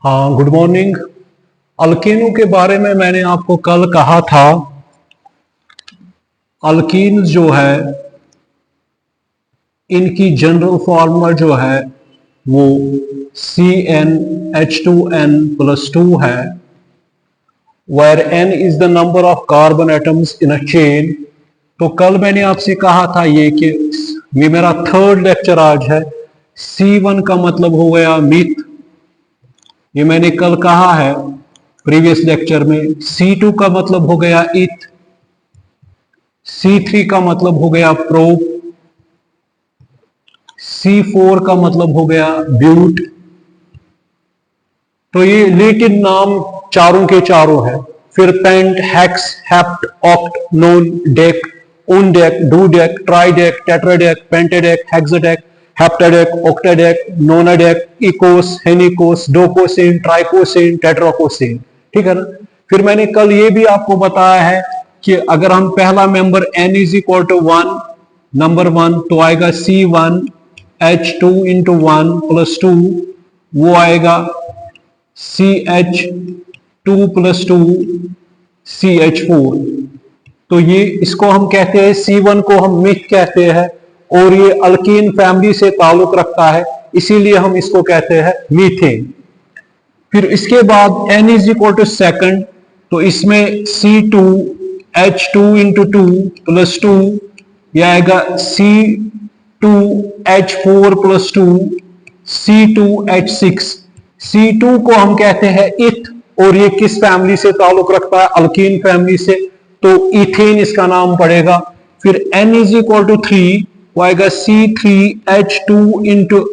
हाँ, good morning. अल्केनों के बारे में मैंने आपको कल कहा था। अल्कीन्स जो है इनकी जनरल फॉर्मूला जो है वो CnH2n+2 है, where n is the number of carbon atoms in a chain. तो कल मैंने आपसे कहा था ये मेरा थर्ड लेक्चर आज है। C1 का मतलब हो गया मीथ, ये मैंने कल कहा है प्रीवियस लेक्चर में। C2 का मतलब हो गया इथ, C3 का मतलब हो गया प्रोप, C4 का मतलब हो गया ब्यूट। तो ये लेटिन नाम चारों के चारों है। फिर pent, hex, hept, oct, non, dec, undec, dodec, tridec, tetradec, pentadec, hexadec, heptadec, octadec, nonadec, icos, henicos, docosane, tricosane, tetracosane. ठीक है ना। फिर मैंने कल ये भी आपको बताया है कि अगर हम पहला member n is equal to 1, number 1, तो आएगा C1H2 × 1 + 2, वो आएगा CH2 + 2 CH4। तो ये इसको हम कहते हैं, C1 को हम मिथ कहते हैं और ये अल्कीन फैमिली से ताल्लुक रखता है, इसीलिए हम इसको कहते हैं मीथेन। फिर इसके बाद n is equal to second, तो इसमें C2H2 × 2 + 2, यह आएगा C2H4 + 2 C2H6। C2 को हम कहते हैं इथ और ये किस फैमिली से ताल्लुक रखता है? अल्कीन फैमिली से, तो इथेन इसका नाम पड़ेगा। फिर n इज इक्वल टू 3, वो आएगा C3H2 ×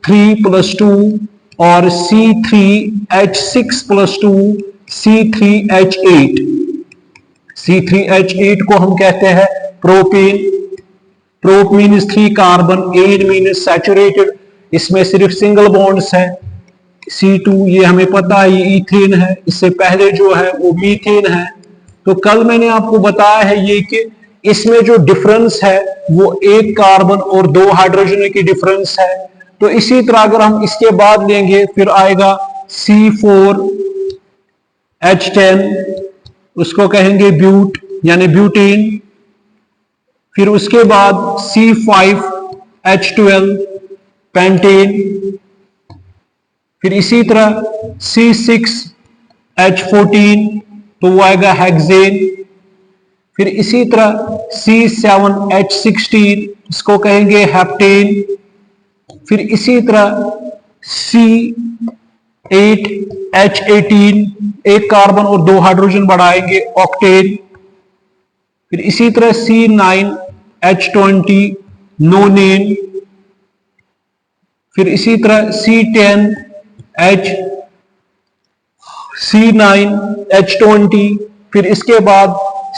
3 + 2 और C3H6 + 2 C3H8। C3H8 को हम कहते हैं propane. Prop means 3 carbon, ane means saturated, इसमें सिर्फ सिंगल बॉन्ड्स हैं। C2 ये हमें पता है, ये इथेन है, इससे पहले जो है वो मीथेन है। तो कल मैंने आपको बताया है ये कि इसमें जो डिफरेंस है वो 1 कार्बन और 2 हाइड्रोजन की डिफरेंस है। तो इसी तरह अगर हम इसके बाद लेंगे, फिर आएगा C4H10, उसको कहेंगे ब्यूट यानी ब्यूटेन। फिर उसके बाद C5H12 पेंटेन। फिर इसी तरह C6H14, तो वो आएगा हेक्सेन। फिर इसी तरह C7H16, इसको कहेंगे हेप्टेन। फिर इसी तरह C8H18, 1 कार्बन और 2 हाइड्रोजन बढ़ाएंगे, ऑक्टेन। फिर इसी तरह C9H20 नोनेन। फिर इसी तरह C9H20, फिर इसके बाद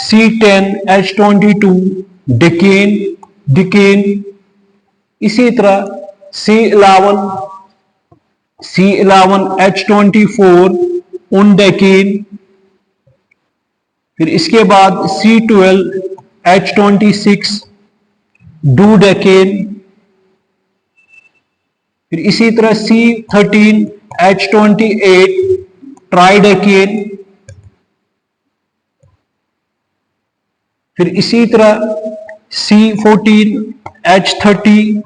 C10H22 डिकेन, डिकेन। इसी तरह C11H24 उनडेकेन। फिर इसके बाद C12H26 डूडेकेन। फिर इसी तरह C13H28 ट्राइडेकेन। फिर इसी तरह C14H30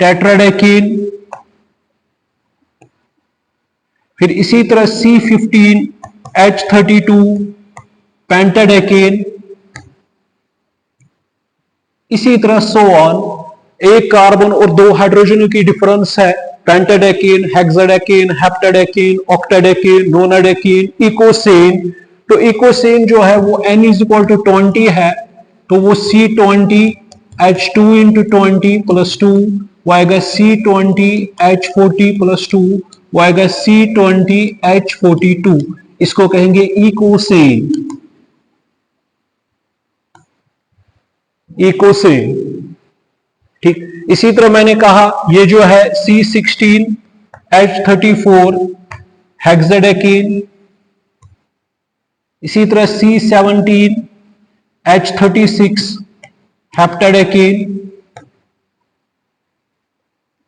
टेट्राडेकेन। फिर इसी तरह C15H32 पेंटाडेकेन। इसी तरह सो ऑन, 1 कार्बन और 2 हाइड्रोजन की डिफरेंस है, पेंटाडेकेन, हेक्साडेकेन, हेप्टाडेकेन, ऑक्टाडेकेन, नोनाडेकेन, इकोसेन। तो इकोसेन जो है वो n इज इक्वल टू 20 है, तो वो C20H2 × 20 + 2, वो आएगा C20H40 + 2, वो आएगा C20H42। इसको कहेंगे इकोसेन, इकोसेन। ठीक। इसी तरह मैंने कहा ये जो है C16H34 हेक्साडेकेन। इसी तरह C17H36 हेप्टाडेकेन।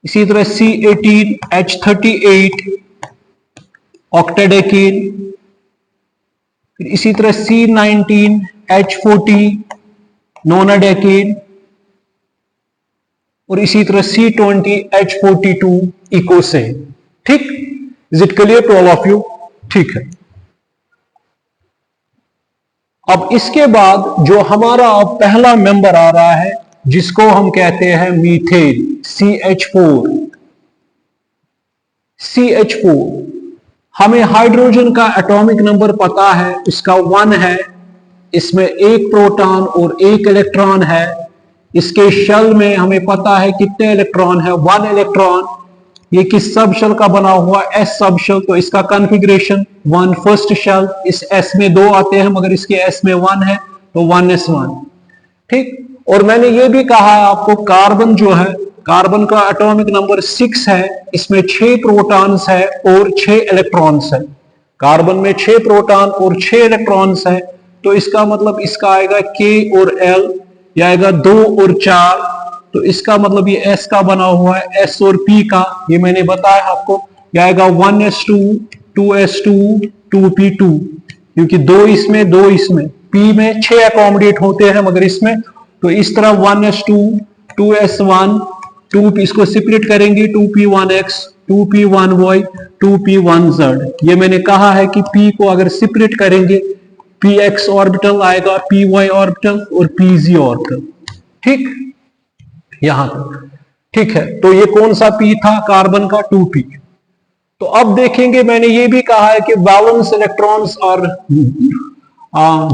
इसी तरह C18H38 ऑक्टेडेकेन, फिर इसी तरह C19H40 नोनाडेकेन, और इसी तरह C20H42 इकोसेन। ठीक, is it clear to all of you? ठीक है। अब इसके बाद जो हमारा पहला मेंबर आ रहा है जिसको हम कहते हैं मीथेन, CH4। हमें हाइड्रोजन का एटॉमिक नंबर पता है, इसका 1 है, इसमें एक प्रोटॉन और एक इलेक्ट्रॉन है। इसके शेल में हमें पता है कितने इलेक्ट्रॉन है, 1 इलेक्ट्रॉन। ये किस सब शेल का बना हुआ, S सब शेल, तो इसका कॉन्फ़िगरेशन 1 फर्स्ट शेल। इस S में 2 आते हैं मगर इसके S में 1 है तो 1s1। ठीक, और मैंने ये भी कहा आपको कार्बन जो है, कार्बन का एटॉमिक नंबर 6 है, इसमें 6 प्रोटॉन्स है और 6 इलेक्ट्रॉन्स है। कार्बन में 6 प्रोटॉन और 6 इलेक्ट्रॉन्स है, तो इसका मतलब इसका आएगा K और L, यह आएगा 2 और 4, तो इसका मतलब ये S का बना हुआ है, S और P का, ये मैंने बताया आपको, यह आएगा 1s2 2s2 2p2, क्योंकि 2 इसमें 2 इसमें, P में 6 अकोमोडेट होते हैं मगर इसमें, तो इस तरह 1s2 2s1 2p, इसको सेपरेट करेंगे 2p1x 2p1y 2p1z। ये मैंने कहा है कि P को अगर सेपरेट करेंगे px ऑर्बिटल आएगा, py ऑर्बिटल और pz ऑर्बिटल। ठीक, यहां तक ठीक है। तो ये कौन सा P था, कार्बन का 2p। तो अब देखेंगे, मैंने ये भी कहा है कि वैलेंस इलेक्ट्रॉन्स और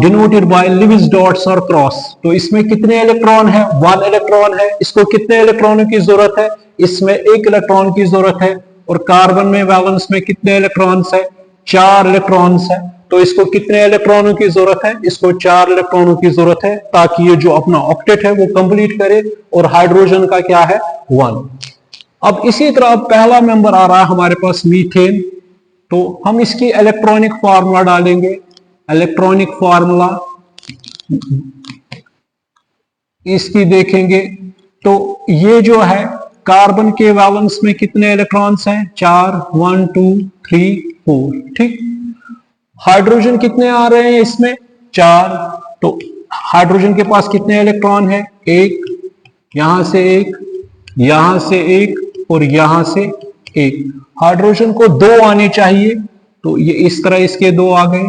डिनोटेड बाय लिविस डॉट्स और क्रॉस। तो इसमें कितने इलेक्ट्रॉन है, 1 इलेक्ट्रॉन है। इसको कितने इलेक्ट्रॉनों की जरूरत है, इसमें 1 इलेक्ट्रॉन की जरूरत है। और कार्बन में वैलेंस में कितने इलेक्ट्रॉन्स है, 4 इलेक्ट्रॉन्स है। तो इसको कितने इलेक्ट्रॉनों की जरूरत है, इसको 4 इलेक्ट्रॉनों की जरूरत है, ताकि ये जो अपना ऑक्टेट है वो कंप्लीट करे। और हाइड्रोजन का क्या है, 1। अब इसी तरह पहला मेंबर आ रहा है हमारे पास मीथेन, तो हम इसकी इलेक्ट्रॉनिक फार्मूला डालेंगे। इलेक्ट्रॉनिक फार्मूला इसकी देखेंगे तो ये जो है, कार्बन के वैलेंस में कितने इलेक्ट्रॉन्स हैं, 4, 1 2 3 4। ठीक, हाइड्रोजन कितने आ रहे हैं इसमें, 4। तो हाइड्रोजन के पास कितने इलेक्ट्रॉन है, 1, यहां से 1, यहां से 1 और यहां से 1। हाइड्रोजन को 2 आने चाहिए, तो ये इस तरह इसके 2 आ गए।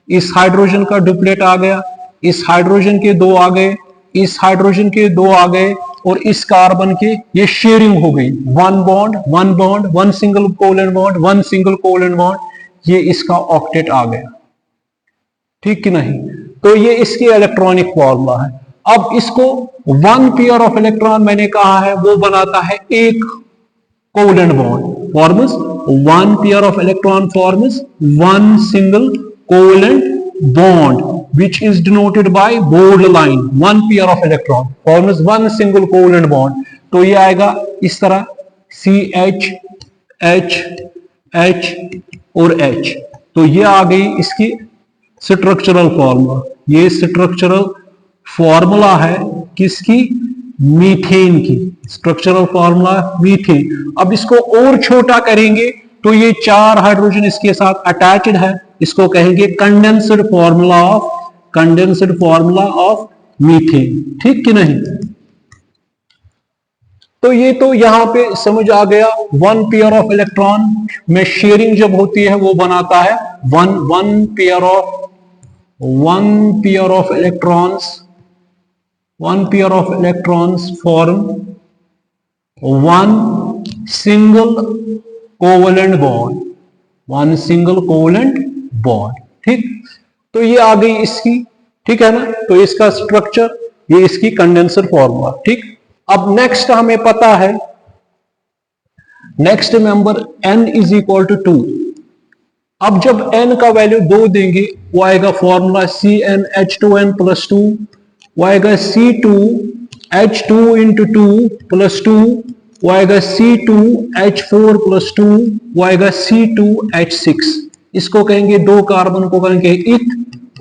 इस हाइड्रोजन का डुप्लेट आ गया, इस हाइड्रोजन के 2 आ गए, इस हाइड्रोजन के 2 आ गए, और इस कार्बन के ये शेयरिंग हो गई, 1 bond 1 bond 1 single covalent bond 1 single covalent bond, ये इसका ऑक्टेट आ गया। ठीक कि नहीं? तो ये इसकी इलेक्ट्रॉनिक फॉर्मूला है। अब इसको 1 पेयर ऑफ इलेक्ट्रॉन मैंने कहा है वो बनाता है एक covalent bond, forms 1 pair of electron forms 1 single covalent bond which is denoted by bold line, 1 pair of electron forms 1 single covalent bond। तो ये आएगा इस तरह CH H H और H। तो ये आ गई इसकी स्ट्रक्चरल फॉर्मूला। ये स्ट्रक्चरल फॉर्मूला है किसकी, मीथेन की, स्ट्रक्चरल फॉर्मूला मीथेन। अब इसको और छोटा करेंगे तो ये 4 हाइड्रोजन इसके साथ अटैच्ड है, इसको कहेंगे कंडेंस्ड फॉर्मूला ऑफ मीथेन। ठीक कि नहीं? तो ये तो यहां पे समझ आ गया। 1 पेयर ऑफ इलेक्ट्रॉन में शेयरिंग जब होती है वो बनाता है 1 pair of electrons form 1 single covalent bond, 1 single covalent bond. ठीक, तो ये आ गई इसकी, ठीक है ना? तो इसका स्ट्रक्चर, ये इसकी कंडेंसर फॉर्मूला। ठीक, अब नेक्स्ट हमें पता है, next member n is equal to 2। अब जब n का वैल्यू 2 देंगे वो आएगा फॉर्मूला CnH2n प्लस 2, वो आएगा C2H2 इंटू 2 प्लस 2, वो आएगा C2H4 प्लस 2, वो आएगा C2H6। इसको कहेंगे, 2 कार्बन को कहेंगे इथ,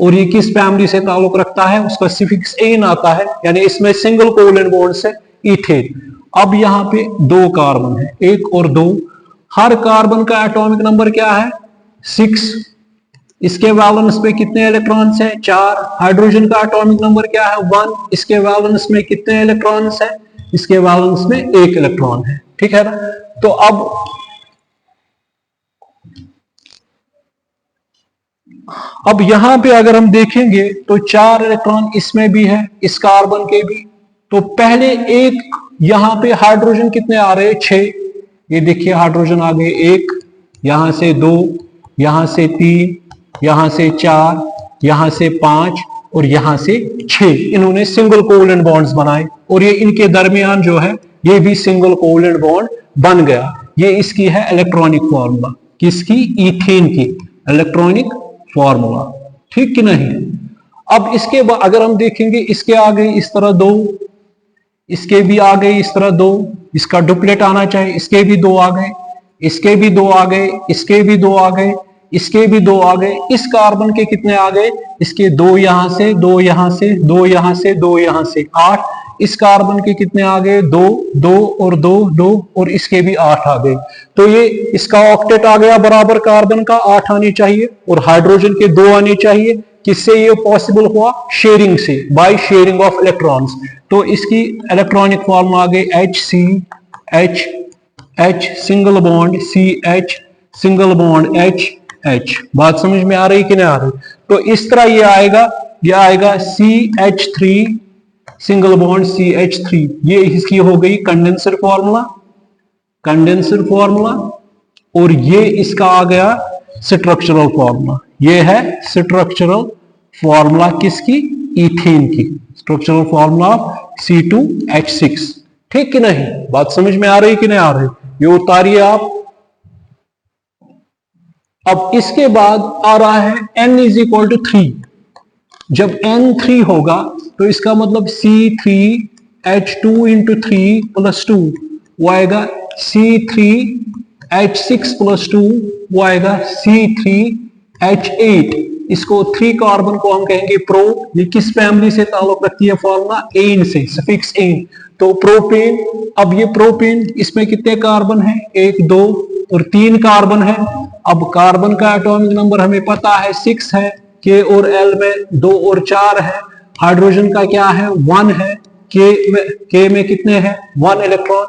और ये किस फैमिली से ताल्लुक रखता है, उसका सिफिक्स एन आता है, यानी इसमें सिंगल कोवेलेंट बॉन्ड से इथेन। अब यहाँ पे 2 कार्बन है, 1 और 2। हर कार्बन का एटॉमिक नंबर क्या है, 6, इसके वैलेंस में कितने इलेक्ट्रॉन्स हैं? 4। हाइड्रोजन का एटॉमिक नंबर क्या है? 1। इसके वैलेंस में कितने इलेक्ट्रॉन्स हैं? इसके वैलेंस में 1 इलेक्ट्रॉन है, ठीक है ना। तो अब यहां पे अगर हम देखेंगे तो 4 इलेक्ट्रॉन इसमें भी है, इस कार्बन के भी। तो पहले एक यहां पे हाइड्रोजन कितने आ रहे हैं? 6। ये देखिए हाइड्रोजन आ गए 1, यहां से 2, यहां से 3, यहां से 4, यहां से 5 और यहां से 6। इन्होंने सिंगल कोवलेंट बॉन्ड्स बनाए और ये इनके दरमियान जो है ये भी सिंगल कोवलेंट बॉन्ड बन गया। ये इसकी है इलेक्ट्रॉनिक फॉर्मूला, किसकी? ईथेन की इलेक्ट्रॉनिक फॉर्मूला, ठीक कि नहीं। अब इसके बाद अगर हम देखेंगे, इसके आ गए इस तरह 2, इसके भी आ गए इस तरह 2, इसका डुप्लेट आना चाहिए, इसके भी 2 आ गए, इसके भी 2 आ गए, इसके भी 2 आ गए, इसके भी 2 आ गए। इस कार्बन के कितने आ गए? इसके 2 यहां से, 2 यहां से, 2 यहां से, 2 यहां से, 8। इस कार्बन के कितने आ गए? 2, 2 और 2, 2 और इसके भी 8 आ गए। तो ये इसका ऑक्टेट आ गया बराबर कार्बन का 8 आने चाहिए और हाइड्रोजन के 2 आने चाहिए। किससे ये पॉसिबल हुआ? शेयरिंग से, बाय शेयरिंग ऑफ इलेक्ट्रॉन्स। तो इसकी इलेक्ट्रॉनिक फॉर्मूला आ गई HCH, H single bond CH single bond H। बात समझ में आ रही कि नहीं आ रही? तो इस तरह ये आएगा CH3 सिंगल बॉन्ड CH3। ये इसकी हो गई कंडेंसर फॉर्मूला और ये इसका आ गया स्ट्रक्चरल फॉर्मूला। ये है स्ट्रक्चरल फॉर्मूला किसकी? ईथेन की। स्ट्रक्चरल फॉर्मूला C2H6, ठीक कि नहीं? बात समझ में आ रही कि नहीं आ रही? ये उतारिए आप। अब इसके बाद आ रहा है N = 3। जब N 3 होगा तो इसका मतलब C3H2 × 3 + 2 वो आएगा C3H6 + 2 वो आएगा C3H8। इसको 3 कार्बन को हम कहेंगे प्रो। ये किस फैमिली से ताल्लुक रखती है? फॉर्मूला एन से, सफिक्स एन। तो प्रोपेन। अब ये प्रोपेन, इसमें कितने कार्बन है? 1, 2 और 3 कार्बन है। अब कार्बन का एटॉमिक नंबर हमें पता है 6 है, K और L में 2 और 4 है। हाइड्रोजन का क्या है? 1 है, K में कितने हैं? 1 इलेक्ट्रॉन।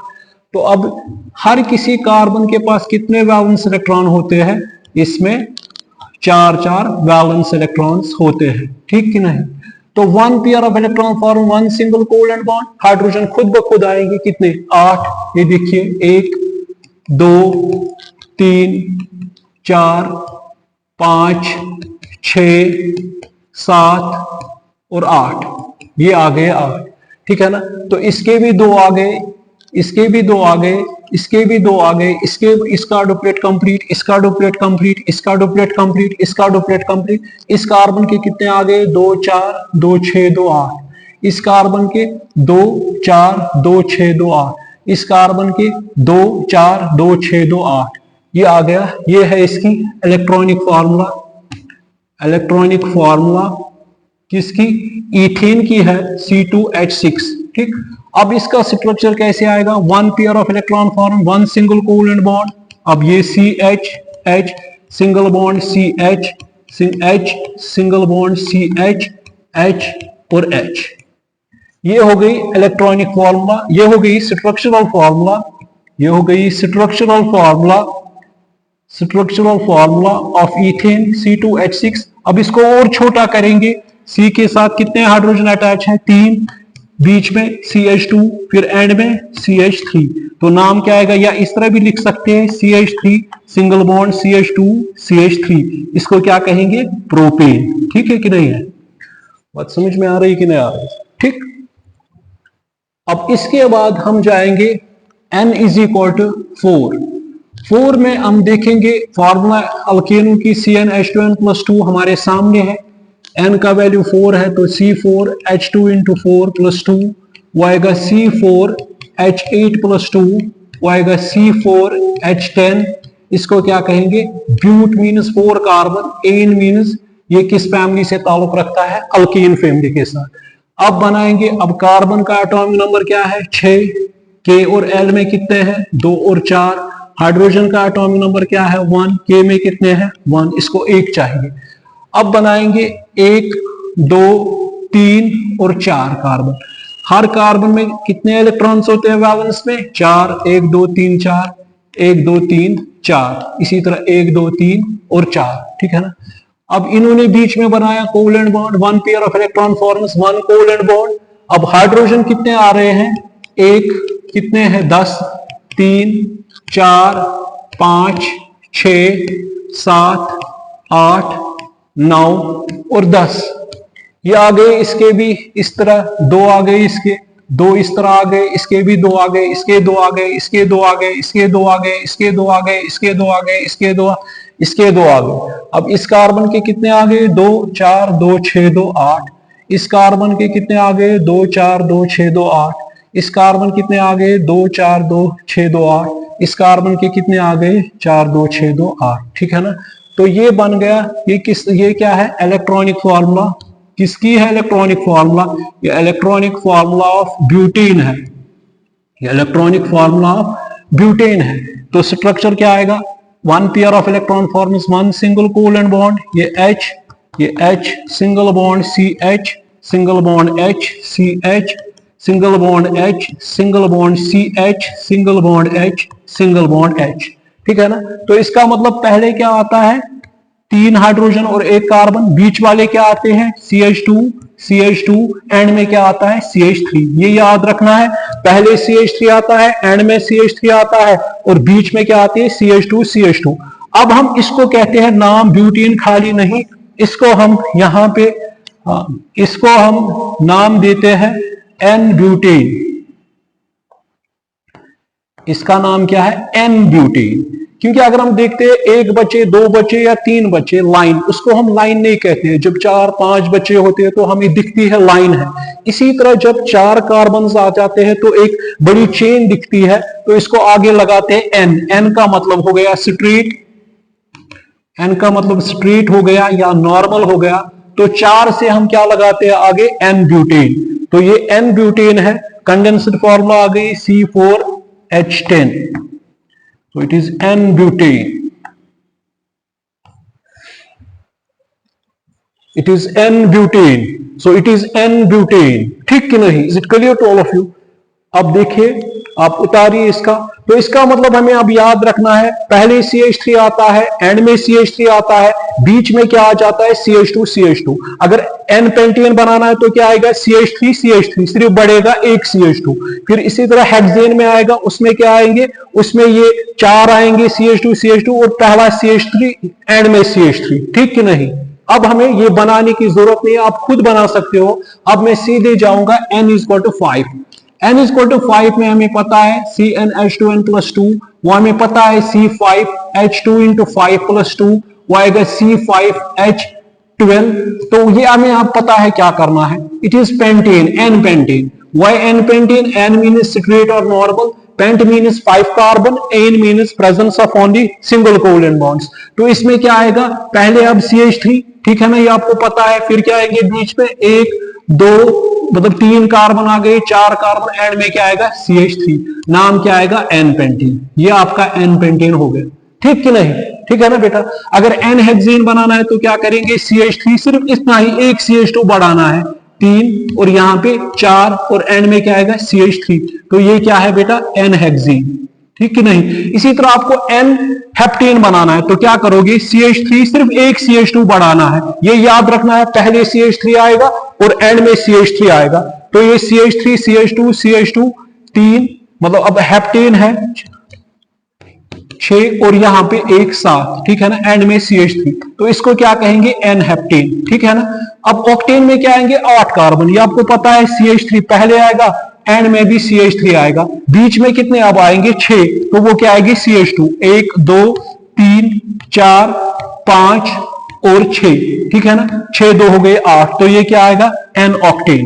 तो अब हर किसी कार्बन के पास कितने वैलेंस इलेक्ट्रॉन होते हैं? इसमें 4 वैलेंस इलेक्ट्रॉन्स होते हैं, ठीक कि नहीं। तो 1 pair of electron form 1 single covalent bond. Hydrogen खुद ब खुद आएंगे कितने? 8। ये देखिए 1, 2, 3, 4, 5, 6, 7 और 8। ये आ गए 8, ठीक है ना। तो इसके भी 2 आ गए, इसके भी 2 आ गए, इसके भी 2 आ गए, इसका डुप्लेट कंप्लीट, इसका डुप्लेट कंप्लीट, इसका डुप्लेट कंप्लीट, इसका डुप्लेट कंप्लीट। इस कार्बन के कितने आ गए? 2, 4, 2, 6, 2, 8। इस कार्बन के 2, 4, 2, 6, 2, 8। इस कार्बन के 2, 4, 2, 6, 2, 8। ये आ गया। ये है इसकी इलेक्ट्रॉनिक फॉर्मूला। इलेक्ट्रॉनिक फॉर्मूला किसकी? ईथेन की है, C2H6, ठीक। अब इसका स्ट्रक्चर कैसे आएगा? 1 pair of electron form 1 single covalent bond. अब ये CH, H single bond CH, H single bond CH, H और H। ये हो गई इलेक्ट्रॉनिक फॉर्मूला, ये हो गई स्ट्रक्चरल फॉर्मूला, ये हो गई structural formula of ethane C2H6। अब इसको और छोटा करेंगे। C के साथ कितने हाइड्रोजन अटैच है? 3, बीच में CH2, फिर एंड में CH3। तो नाम क्या आएगा? या इस तरह भी लिख सकते हैं CH3 single bond CH2 CH3। इसको क्या कहेंगे? प्रोपेन, ठीक है कि नहीं है? बात समझ में आ रही कि नहीं आ रही? ठीक। अब इसके बाद हम जाएंगे N = 4। 4 में हम देखेंगे फॉर्मूला अल्केनों की CnH2n + 2 हमारे सामने है। N का वैल्यू 4 है तो C4H2 × 4 + 2 वो आएगा C4H8 + 2 वो आएगा C4H10। इसको क्या कहेंगे? But means 4 carbon, ane means ये किस फैमिली से ताल्लुक रखता है? अल्कीन फैमिली के साथ। अब बनाएंगे। अब कार्बन का एटॉमिक नंबर क्या है? 6। K और L में कितने हैं? 2 और 4। हाइड्रोजन का एटॉमिक नंबर क्या है 1, के में कितने हैं 1, इसको 1 चाहिए। अब बनाएंगे 1, 2, 3 और 4 कार्बन। हर कार्बन में कितने इलेक्ट्रॉन्स होते हैं वैलेंस में 4, 1 2 3 4, 1 2 3 4, इसी तरह 1 2 3 और 4, ठीक है ना। अब इन्होंने बीच में बनाया covalent bond, 1 pair of electron forms 1 covalent bond. अब हाइड्रोजन कितने आ रहे हैं 1, कितने हैं 10, 3 4 5 6 7 8 9 और 10, ये आ गए इसके भी इस तरह, 2 आ गए इसके, 2 इस तरह आ गए, इसके भी 2 आ गए, इसके 2 आ गए, इसके 2 आ गए, इसके 2 आ गए, इसके 2 आ गए, इसके 2 आ गए, इसके 2 इसके 2 आ गए। अब इस कार्बन के कितने आ गए 2 4 2 6 2 8, इस कार्बन के कितने आ गए 2 4 2 6 2 8, इस कार्बन कितने आ गए 2 4 2 6 2 8, इस कार्बन के कितने आ गए 4 2 6 2 8, ठीक है ना। तो ये बन गया, ये क्या है इलेक्ट्रॉनिक फॉर्मूला, किसकी है इलेक्ट्रॉनिक फॉर्मूला, ये इलेक्ट्रॉनिक फॉर्मूला ऑफ ब्यूटेन है, ये इलेक्ट्रॉनिक फॉर्मूला ऑफ ब्यूटेन है। तो स्ट्रक्चर क्या आएगा 1 pair of electron forms 1 single covalent bond, ये H single bond CH, single bond H CH, single bond H, single bond CH, single bond H, single bond H, ठीक है ना। तो इसका मतलब पहले क्या आता है 3 हाइड्रोजन और 1 कार्बन, बीच वाले क्या आते हैं CH2, एंड में क्या आता है CH3, ये याद रखना है, पहले CH3 आता है, एंड में CH3 आता है और बीच में क्या आती है CH2। अब हम इसको कहते हैं नाम ब्यूटेन, खाली नहीं, इसको हम यहां पे इसको हम नाम देते हैं N ब्यूटेन, इसका नाम क्या है N ब्यूटेन। क्योंकि अगर हम देखते हैं 1 बच्चे 2 बच्चे या 3 बच्चे लाइन, उसको हम लाइन नहीं कहते हैं, जब 4-5 बच्चे होते हैं तो हमें दिखती है लाइन है। इसी तरह जब 4 कार्बन आ जाते हैं तो एक बड़ी चेन दिखती है, तो इसको आगे लगाते हैं N का मतलब हो गया स्ट्रेट, N का मतलब स्ट्रेट हो गया या नॉर्मल हो गया, तो 4 से हम क्या लगाते हैं आगे N ब्यूटेन, तो ये N ब्यूटेन है। कंडेंस्ड फॉर्मूला आ गई C4H10, so it is N-butane, it is N-butane, so it is N-butane, ठीक कि नहीं, is it clear to all of you। अब देखिए, आप उतारिए इसका, तो इसका मतलब हमें अब याद रखना है, पहले CH3 आता है, एंड में CH3 आता है, बीच में क्या आ जाता है CH2। अगर N पेंटेन बनाना है तो क्या आएगा CH3, सिर्फ बढ़ेगा एक CH2। फिर इसी तरह हेक्सेन में आएगा, उसमें क्या आएंगे, उसमें ये 4 आएंगे CH2 और पहला CH3, एंड में CH3, ठीक कि नहीं। अब हमें ये बनाने की जरूरत नहीं है, आप खुद बना सकते हो। अब मैं सीधे जाऊंगा N = 5, N = 5 में हमें पता है CnH2n+2, वो हमें पता है C5H2 × 5 + 2, वो आएगा C5H12। तो ये हमें आप पता है क्या करना है, it is pentane, N pentane. Why N pentane? N means straight or normal, pent means 5 carbon, N means presence of only single covalent bonds। तो इसमें क्या आएगा, पहले अब CH3, ठीक है ना, ये आपको पता है, फिर क्या आएंगे बीच में 1 2 मतलब 3 कार्बन आ गए, 4 कार्बन, एंड में क्या आएगा CH3, नाम क्या आएगा N पेंटेन, ये आपका N पेंटेन हो गया, ठीक कि नहीं, ठीक है ना बेटा। अगर N हेक्सेन बनाना है तो क्या करेंगे, CH3 सिर्फ इतना ही, एक CH2 बढ़ाना है, 3 और यहां पे 4 और एंड में क्या आएगा CH3, तो ये क्या है बेटा N हेक्सेन, ठीक कि नहीं। इसी तरह आपको N हेप्टेन बनाना है तो क्या करोगे, CH3 सिर्फ एक CH2 बढ़ाना है, ये याद रखना है, पहले CH3 आएगा और एंड में CH3 आएगा, तो ये CH3 CH2 3, मतलब अब हेप्टेन है 6 और यहां पे 1 7, ठीक है ना, एंड में CH3, तो इसको क्या कहेंगे N हेप्टेन, ठीक है ना। अब ऑक्टेन में क्या आएंगे 8 कार्बन, ये आपको पता है CH3 पहले आएगा, एंड में भी CH3 आएगा, बीच में कितने अब आएंगे 6, तो वो क्या आएगी CH2, 1 2 3 4 5 और 6, ठीक है ना, 6 2 हो गए 8, तो ये क्या आएगा N ऑक्टेन,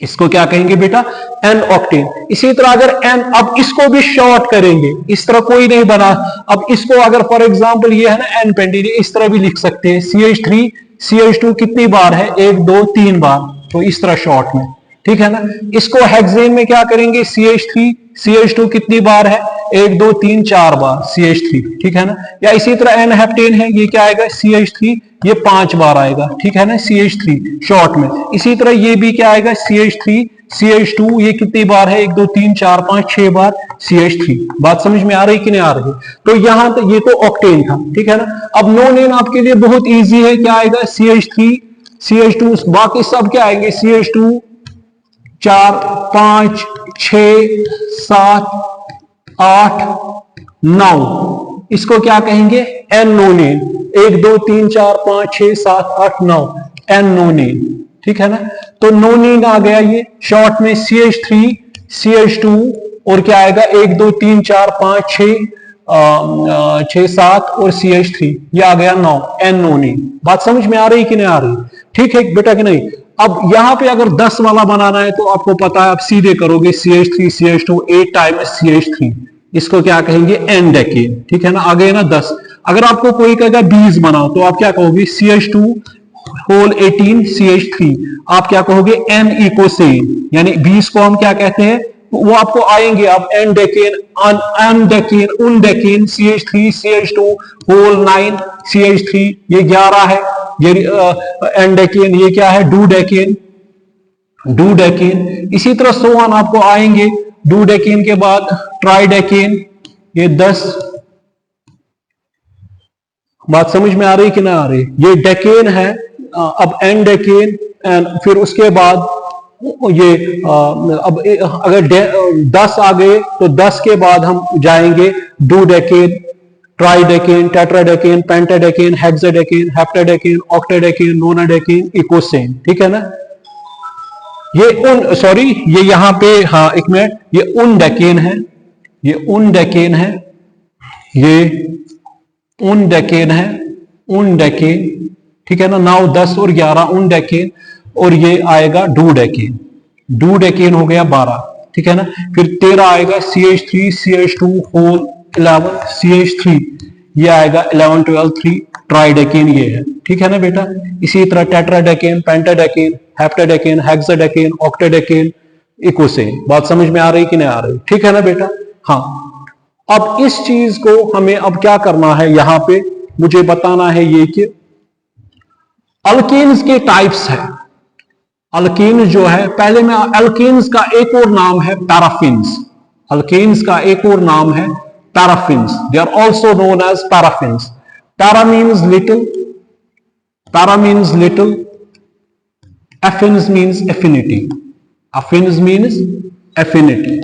इसको क्या कहेंगे बेटा N ऑक्टेन। इसी तरह अगर N, अब इसको भी शॉर्ट करेंगे, इस तरह कोई नहीं बना, अब इसको अगर फॉर एग्जांपल ये है ना N पेंटेन, इस तरह भी लिख सकते हैं, CH3 CH2 कितनी बार है, 1 2 3 बार, तो इस तरह शॉर्ट में, ठीक है ना। इसको हेक्सेन में क्या करेंगे, CH3, CH2 कितनी बार है, 1 2 3 4 बार CH3, ठीक है ना। या इसी तरह N हेप्टेन है, ये क्या आएगा CH3, ये 5 बार आएगा, ठीक है ना, CH3 शॉर्ट में। इसी तरह ये भी क्या आएगा CH3, CH2 ये कितनी बार है, 1 2 3 4 5 6 बार CH3। बात समझ में आ रही कि नहीं आ रही। तो यहां तक ये तो ऑक्टेन था, ठीक है ना। अब नोनेन आपके लिए बहुत इजी है, क्या आएगा CH3, CH2, बाकी सब क्या आएंगे CH2 4 5 6 7 8 9, इसको क्या कहेंगे, एन नोनेन। 1 2 3 4 5 6 7 8 9, एन नोनेन, ठीक है ना। तो नोनेन आ गया ये शॉर्ट में, CH3, CH2 और क्या आएगा 1 2 3 4 5 6 7 और CH3, ये आ गया 9, एन नोनेन। बात समझ में आ रही कि नहीं आ रही, ठीक है बेटा कि नहीं। अब यहां पे अगर 10 वाला बनाना है तो आपको पता है, आप सीधे करोगे CH3 CH2 8 टाइम्स CH3, इसको क्या कहेंगे एन डेकेन, ठीक है ना। आ गए ना 10। अगर आपको कोई कहेगा 20 बनाओ तो आप क्या कहोगे CH2 होल 18 CH3, आप क्या कहोगे एन इकोसेन, यानी 20 को हम क्या कहते हैं, वो आपको आएंगे। अब N decane, N decane, undecane, CH3 CH2 whole 9 CH3, ये 11 है। ये एन डेकेन, ये क्या है डू डेकेन, डू डेकेन। इसी तरह सोवन आपको आएंगे, डू डेकेन के बाद ट्राई डेकेन, ये 10। बात समझ में आ रही कि ना आ रही, ये डेकेन है। अब एन डेकेन, एंड फिर उसके बाद ये अब अगर 10 आ गए तो 10 के बाद हम जाएंगे डू डेकेन, ट्राइडेकेन, टेट्राडेकेन, पेंटाडेकेन, हेक्साडेकेन, हेप्टाडेकेन, ऑक्टाडेकेन, नोनाडेकेन, इकोसेन, ठीक है ना। ये उन सॉरी ये यहां पे, हाँ एक मिनट, ये उन डेकेन है, ये उन डेकेन है, ये उन डेकेन है, उन डेकेन, ठीक है ना। 9 10 और 11 उन डेकेन, और ये आएगा डू डेकेन, डू डेकेन हो गया 12, ठीक है ना। फिर 13 आएगा CH3 CH2 होल 11 CH3, ये आएगा 11 12 3 ट्राइडेकेन, ये है, ठीक है ना बेटा। इसी तरह टेट्राडेकेन, पेंटाडेकेन, हेप्टाडेकेन, हेक्साडेकेन, ऑक्टाडेकेन, इकोसेन। बात समझ में आ रही कि नहीं आ रही, ठीक है ना बेटा। हाँ, अब इस चीज को हमें अब क्या करना है, यहां पे मुझे बताना है ये कि अल्केन्स के टाइप्स है। अल्केन्स जो है, पहले में अल्केन्स का एक और नाम है पैराफिन्स। अल्केन्स का एक और नाम है paraffins, they are also known as paraffins. Para means little, para means little, affins means affinity, affins means affinity,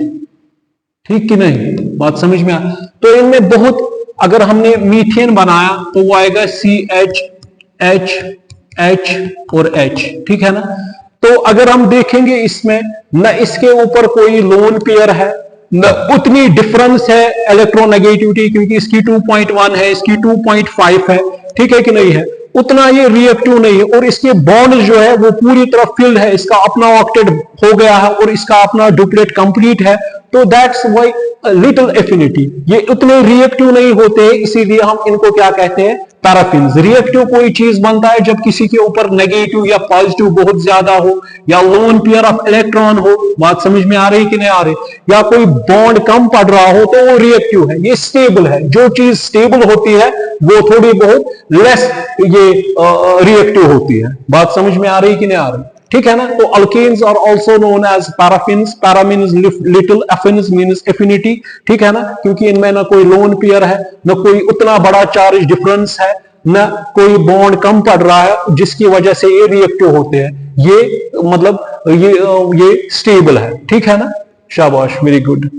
ठीक कि नहीं। बात समझ में आ, तो इनमें बहुत, अगर हमने मीथेन बनाया तो वो आएगा CH H H और H, ठीक है ना। तो अगर हम देखेंगे इसमें न इसके ऊपर कोई लोन पेयर है, न उतनी डिफरेंस है इलेक्ट्रोनेगेटिविटी, क्योंकि इसकी 2.1 है, इसकी 2.5 है, ठीक है कि नहीं है, उतना ये रिएक्टिव नहीं है। और इसके बॉन्ड जो है वो पूरी तरह फिल्ड है, इसका अपना ऑक्टेट हो गया है और इसका अपना डुप्लेट कंप्लीट है, तो दैट्स वाई लिटिल एफिनिटी, ये उतने रिएक्टिव नहीं होते, इसीलिए हम इनको क्या कहते हैं, पैराफिन्स। रिएक्टिव कोई चीज बनता है जब किसी के ऊपर नेगेटिव या पॉजिटिव बहुत ज्यादा हो, या लोन पेयर ऑफ इलेक्ट्रॉन हो। बात समझ में आ रही कि नहीं आ रही, या कोई बॉन्ड कम पड़ रहा हो तो वो रिएक्टिव है। ये स्टेबल है, जो चीज स्टेबल होती है वो थोड़ी बहुत लेस ये रिएक्टिव होती है। बात समझ में आ रही कि नहीं आ रही, ठीक है ना। तो alkanes are also known as paraffins, para means little, affins means affinity, ठीक है ना, क्योंकि इनमें ना कोई लोन पेयर है, ना कोई उतना बड़ा चार्ज डिफरेंस है, ना कोई बॉन्ड कम पड़ रहा है जिसकी वजह से ये रिएक्टिव होते हैं। ये मतलब ये स्टेबल है, ठीक है ना। शाबाश, वेरी गुड।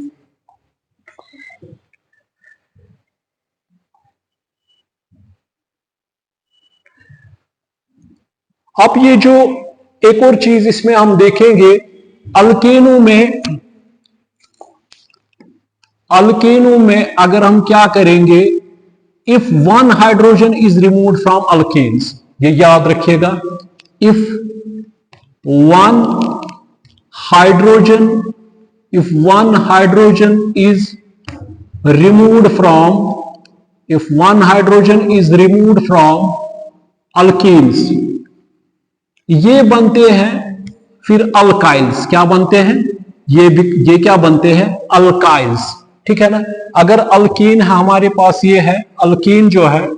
अब ये जो एक और चीज इसमें हम देखेंगे, अल्केनों में अगर हम क्या करेंगे, if one hydrogen is removed from alkanes, ये याद रखिएगा, if one hydrogen is removed from alkanes, ये बनते हैं फिर अल्काइल्स क्या बनते हैं, ये क्या बनते हैं, अल्काइल्स, ठीक है ना। अगर अल्कीन हमारे पास ये है, अल्कीन जो है,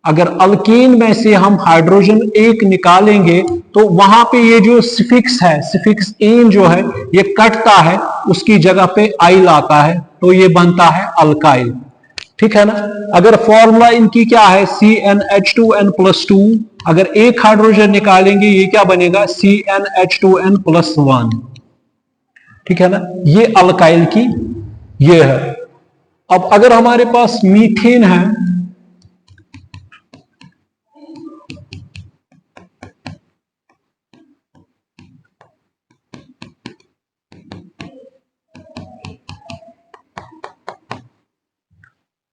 अगर अल्कीन में से हम हाइड्रोजन एक निकालेंगे तो वहां पे ये जो सिफिक्स है, सिफिक्स इन जो है ये कटता है, उसकी जगह पे आइल आता है, तो ये बनता है अल्काइल, ठीक है ना। अगर फॉर्मूला इनकी क्या है, CnH2n+2, अगर एक हाइड्रोजन निकालेंगे ये क्या बनेगा, CnH2n+1, ठीक है ना। ये अल्काइल की ये है। अब अगर हमारे पास मीथेन है,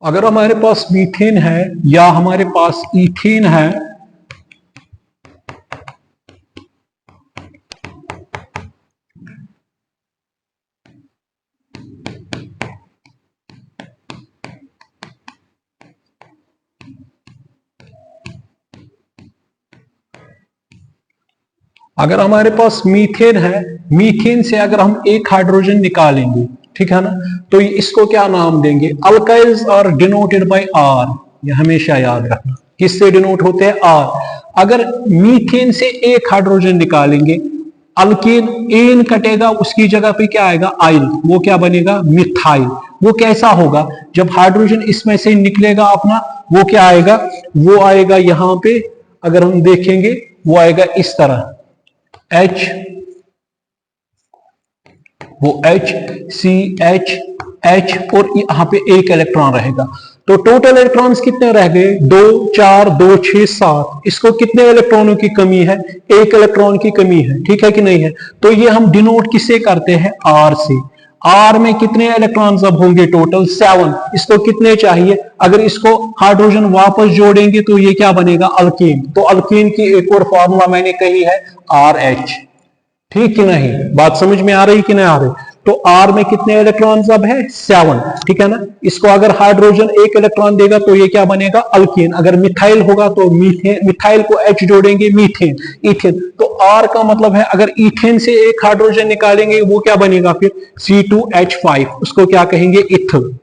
अगर हमारे पास मीथेन है या हमारे पास ईथेन है, अगर हमारे पास मीथेन है, मीथेन से अगर हम एक हाइड्रोजन निकालेंगे, ठीक है ना, तो इसको क्या नाम देंगे, अल्काइल्स आर डिनोटेड बाय आर, ये हमेशा याद रखना, किससे डिनोट होते हैं, आर। अगर मीथेन से एक हाइड्रोजन निकालेंगे, अल्कीन एन कटेगा, उसकी जगह पे क्या आएगा, आइल, वो क्या बनेगा, मिथाइल। वो कैसा होगा, जब हाइड्रोजन इसमें से निकलेगा अपना, वो क्या आएगा, वो आएगा यहां पे, अगर हम देखेंगे वो आएगा इस तरह, H, वो H C H H और यहां पे एक इलेक्ट्रॉन रहेगा। तो टोटल इलेक्ट्रॉन्स कितने रह गए, 2 4 2 6 7। इसको कितने इलेक्ट्रॉनों की कमी है, एक इलेक्ट्रॉन की कमी है, ठीक है कि नहीं है। तो ये हम डिनोट किससे करते हैं, R से। R में कितने इलेक्ट्रॉन्स अब होंगे, टोटल 7। इसको कितने चाहिए, अगर इसको हाइड्रोजन वापस जोड़ेंगे तो ये क्या बनेगा, अल्कीन। तो अल्कीन की एक और फॉर्मूला मैंने कही है, RH, ठीक कि नहीं, बात समझ में आ रही कि नहीं आ रही। तो R में कितने इलेक्ट्रॉन्स अब है, 7, ठीक है ना। इसको अगर हाइड्रोजन एक इलेक्ट्रॉन देगा तो ये क्या बनेगा, अल्कीन। अगर मिथाइल होगा तो मीथेन, मिथाइल को H जोड़ेंगे, मीथेन, इथेन। तो R का मतलब है अगर इथेन से एक हाइड्रोजन निकालेंगे वो क्या बनेगा फिर, C2H5, उसको क्या कहेंगे, इथल,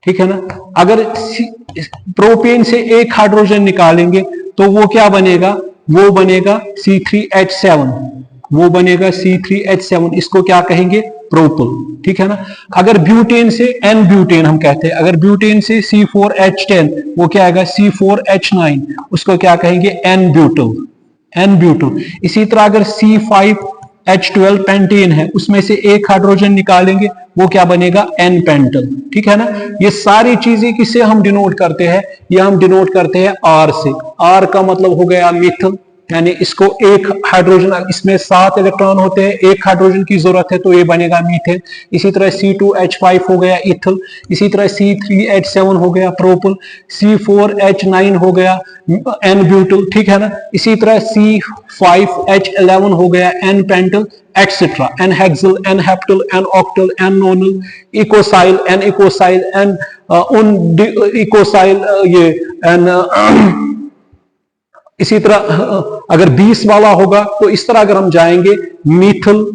ठीक है ना। अगर प्रोपेन से एक हाइड्रोजन निकालेंगे तो वो क्या बनेगा, वो बनेगा C3H7, वो बनेगा C3H7, इसको क्या कहेंगे, प्रोपल, ठीक है ना। अगर ब्यूटेन से, एन ब्यूटेन हम कहते हैं, अगर ब्यूटेन से C4H10, वो क्या आएगा, C4H9, उसको क्या कहेंगे, एन ब्यूटल, एन ब्यूटल। इसी तरह अगर C5H12 पेंटेन है, उसमें से एक हाइड्रोजन निकालेंगे वो क्या बनेगा, एन पेंटल, ठीक है ना। ये सारी चीजें किससे हम डिनोट करते हैं, ये हम डिनोट करते हैं R से। R का मतलब हो गया मिथल, यानी इसको एक हाइड्रोजन, इसमें 7 इलेक्ट्रॉन होते हैं, एक हाइड्रोजन की जरूरत है तो ये बनेगा मीथेन। इसी तरह C2H5 हो गया इथल, इसी तरह C3H7 हो गया प्रोपल, C4H9 हो गया एन ब्यूटल, ठीक है ना। इसी तरह C5H11 हो गया n pentyl, etcetera, n hexyl, n heptyl, n octyl, n nonyl, icosyl, n icosyl, n unicosyl, ये एन। इसी तरह अगर 20 वाला होगा तो इस तरह अगर हम जाएंगे, मीथल,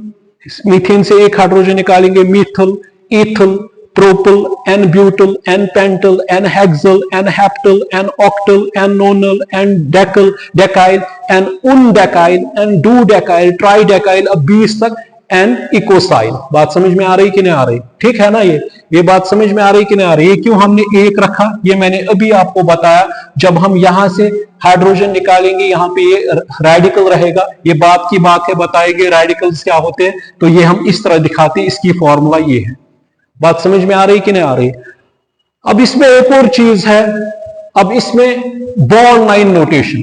मीथेन से एक हाइड्रोजन निकालेंगे, methyl, ethyl, propyl, n butyl, n pentyl, n hexyl, n heptyl, n octyl, n nonyl, n decyl, decyl, n undecyl, n dodecyl, tridecyl, अब 20 तक, एन इकोसाइल। बात समझ में आ रही कि नहीं आ रही, ठीक है ना। ये बात समझ में आ रही कि नहीं आ रही। ये क्यों हमने एक रखा, ये मैंने अभी आपको बताया। जब हम यहां से हाइड्रोजन निकालेंगे, यहाँ पे ये रेडिकल रहेगा, ये बात की बात है, बताएंगे रेडिकल्स क्या होते हैं, तो ये हम इस तरह दिखाते हैं, इसकी फॉर्मूला ये है। बात समझ में आ रही कि नहीं आ रही। अब इसमें एक और चीज है, अब इसमें bond line notation.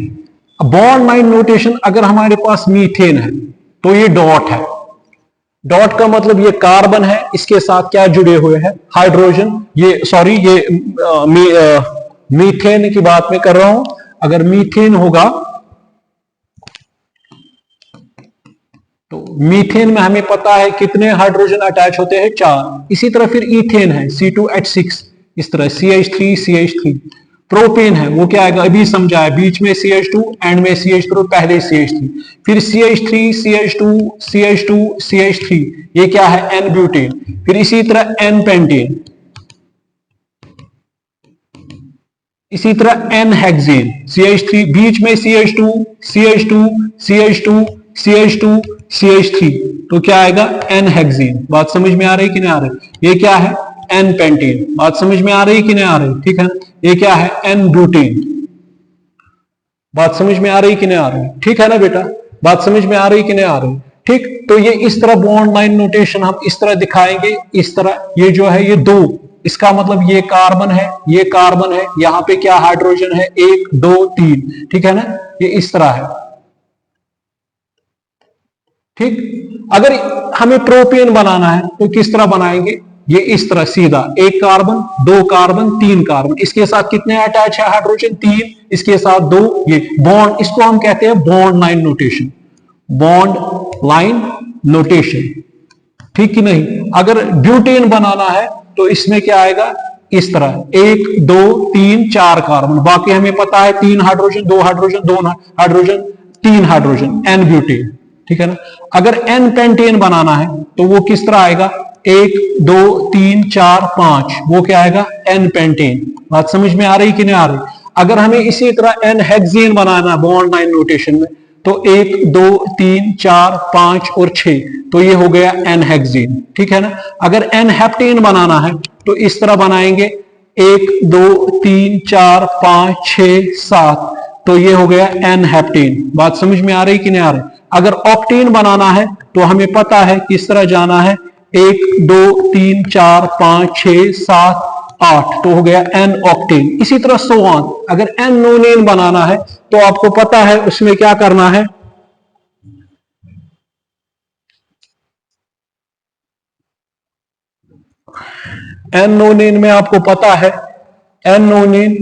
Bond line notation, अगर हमारे पास मीथेन है तो ये डॉट है, डॉट का मतलब ये कार्बन है, इसके साथ क्या जुड़े हुए हैं, हाइड्रोजन। ये सॉरी, ये मीथेन की बात मैं कर रहा हूं। अगर मीथेन होगा तो मीथेन में हमें पता है कितने हाइड्रोजन अटैच होते हैं, 4। इसी तरह फिर इथेन है, C2H6, इस तरह CH3 CH3। प्रोपेन है वो क्या आएगा, अभी समझाया, बीच में CH2, एंड में CH3, पहले CH3, फिर CH3, CH2, CH2, CH3, ये क्या है, N ब्यूटेन, फिर इसी तरह N पेंटेन, इसी तरह N हेक्सेन, CH3, बीच में CH2, CH2, CH2, CH2, CH3, तो क्या आएगा, N हेक्सेन। बात समझ में आ रही कि नहीं आ रही? ये क्या है, N पेंटेन। बात समझ में आ रही कि नहीं आ रही? ठीक है, ये क्या है, N ब्यूटेन। बात समझ में आ रही कि नहीं आ रही? ठीक है ना बेटा, बात समझ में आ रही कि नहीं आ रही? ठीक, तो ये इस तरह बॉन्ड लाइन नोटेशन हम इस तरह दिखाएंगे, इस तरह, ये जो है ये दो, इसका मतलब ये कार्बन है, ये कार्बन है, यहां पे क्या हाइड्रोजन है, 1 2 3, ठीक है ना, ये इस तरह है। ठीक, अगर हमें प्रोपेन बनाना है तो किस तरह बनाएंगे, ये इस तरह सीधा, एक कार्बन, दो कार्बन, तीन कार्बन, इसके साथ कितने अटैच है हाइड्रोजन, 3, इसके साथ 2, ये बॉन्ड, इसको हम कहते हैं bond line notation, bond line notation, ठीक कि नहीं। अगर ब्यूटेन बनाना है तो इसमें क्या आएगा, इस तरह, 1 2 3 4 कार्बन, बाकी हमें पता है 3 hydrogen, 2 hydrogen, 2 hydrogen, 3 hydrogen, N butane, ठीक है ना। अगर N पेंटेन बनाना है तो वो किस तरह आएगा, 1 2 3 4 5, वो क्या आएगा, N पेंटेन। बात समझ में आ रही कि नहीं आ रही? अगर हमें इसी तरह N हेक्सेन बनाना है बॉन्ड लाइन नोटेशन में, तो 1 2 3 4 5 और 6, तो ये हो गया N हेक्सेन, ठीक है ना। अगर N हेप्टेन बनाना है तो इस तरह बनाएंगे, 1 2 3 4 5 6 7, तो ये हो गया N हेप्टेन। बात समझ में आ रही कि नहीं आ रही? अगर ऑक्टेन बनाना है तो हमें पता है किस तरह जाना है, 1 2 3 4 5 6 7 8, तो हो गया N ऑक्टेन। इसी तरह सो ऑन। अगर N नोनेन बनाना है तो आपको पता है उसमें क्या करना है, N नोनेन में आपको पता है, N नोनेन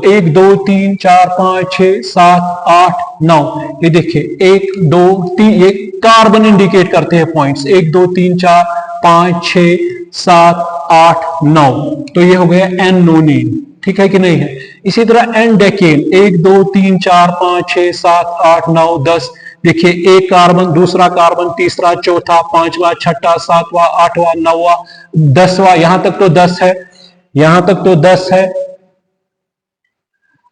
1 2 3 4 5 6 7 8 9, ये देखिए 1 2 3, ये कार्बन इंडिकेट करते हैं पॉइंट्स, 1 2 3 4 5 6 7 8 9, तो ये हो गया N नोनेन, ठीक है कि नहीं है। इसी तरह N डेकेन, 1 2 3 4 5 6 7 8 9 10, देखिए एक कार्बन, दूसरा कार्बन, तीसरा, चौथा, पांचवा, छठा, सातवां, आठवां, नौवां, 10वां, यहां तक तो 10 है, यहां तक तो 10 है,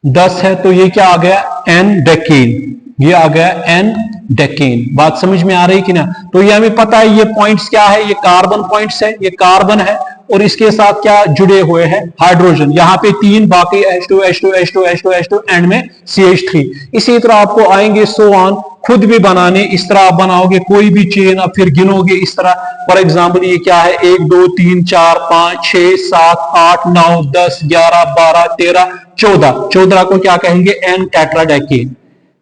10 है, तो ये क्या आ गया, N डेकेन, ये आ गया N डेकेन। बात समझ में आ रही कि ना? तो ये हमें पता है ये पॉइंट्स क्या है, ये कार्बन पॉइंट्स है, ये कार्बन है और इसके साथ क्या जुड़े हुए हैं, हाइड्रोजन, यहां पे 3, बाकी H2 H2 H2 H2 H2, and में CH3। इसी तरह आपको आएंगे सो ऑन खुद भी बनाने, इस तरह आप बनाओगे कोई भी चेन, अब फिर गिनोगे इस तरह, फॉर एग्जाम्पल ये क्या है, 1 2 3 4 5 6 7 8 9 10 11 12 13 14, 14 को क्या कहेंगे, N टेट्राडेकेन,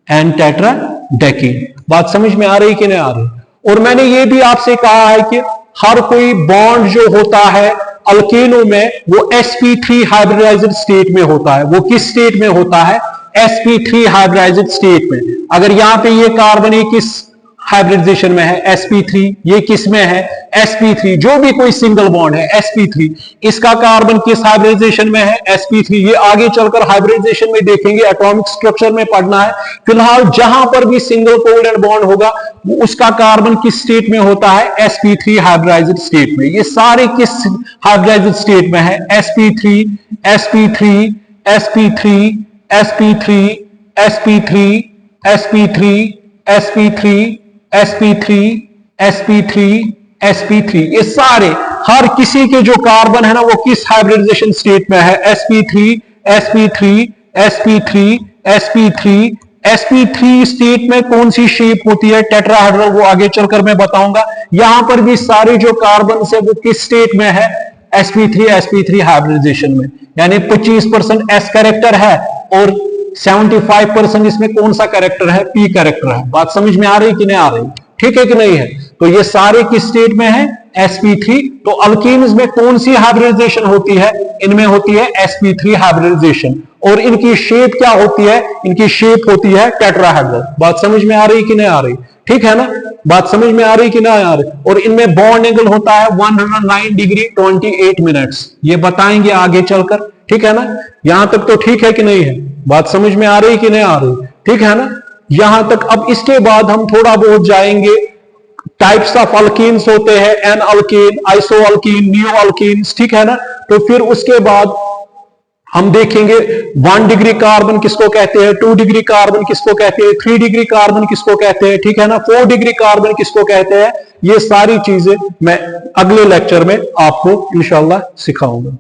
N टेट्राडेकेन। बात समझ में आ रही कि नहीं आ रही? और मैंने ये भी आपसे कहा है कि हर कोई बॉन्ड जो होता है अल्केनो में वो sp3 हाइब्रिडाइज्ड स्टेट में होता है। वो किस स्टेट में होता है, sp3 हाइब्रिडाइज्ड स्टेट में। अगर यहां पे ये कार्बन ये किस हाइब्रिडाइजेशन में है, sp3, ये किस में है, sp3, जो भी कोई सिंगल बॉन्ड है sp3, इसका कार्बन किस हाइब्रिडाइजेशन में है, sp3, ये आगे चलकर हाइब्रिडाइजेशन में देखेंगे, एटॉमिक स्ट्रक्चर में पढ़ना है। फिलहाल जहां पर भी सिंगल कोवैलेंट बॉन्ड होगा उसका कार्बन किस स्टेट में होता है, sp3 हाइब्रिडाइज्ड स्टेट में। ये सारे किस हाइब्रिडाइज्ड स्टेट में है, sp3 sp3 sp3 sp3 sp3 sp3 sp3 sp3 sp3 sp3, ये सारे हर किसी के जो कार्बन है ना वो किस हाइब्रिडाइजेशन स्टेट में है, sp3 sp3 sp3 sp3 sp3 state में कौन सी शेप होती है, टेट्राहेड्रल, वो आगे चलकर मैं बताऊंगा। यहां पर भी सारे जो कार्बन है वो किस स्टेट में है, sp3 हाइब्रिडाइजेशन में, यानी 25% s कैरेक्टर है और 75% इसमें कौन सा कैरेक्टर है, p कैरेक्टर है। बात समझ में आ रही कि नहीं आ रही? ठीक है कि नहीं है? तो ये सारे किस स्टेट में है, sp3। तो अल्कीन्स में कौन सी हाइब्रिडाइजेशन होती है, इनमें होती है sp3 हाइब्रिडाइजेशन। और इनकी शेप क्या होती है, इनकी शेप होती है टेट्राहेड्रल। बात समझ में आ रही कि नहीं आ रही? ठीक है ना, बात समझ में आ रही कि नहीं आ रही? और इनमें बॉन्ड एंगल होता है 109 डिग्री 28 मिनट्स, ये बताएंगे आगे चलकर। ठीक है ना? यहां तक तो ठीक है कि नहीं है? बात समझ में आ रही कि नहीं आ रही? ठीक है ना? यहां तक। अब इसके बाद हम थोड़ा बहुत जाएंगे, टाइप्स ऑफ अल्कीन्स होते हैं, N alkene, iso alkene, neo alkenes, ठीक है ना? तो फिर उसके बाद हम देखेंगे 1 डिग्री कार्बन किसको कहते हैं, 2 डिग्री कार्बन किसको कहते हैं, 3 डिग्री कार्बन किसको कहते हैं, ठीक है ना? 4 डिग्री कार्बन किसको कहते हैं। ये सारी चीजें मैं अगले लेक्चर में आपको इंशाल्लाह सिखाऊंगा।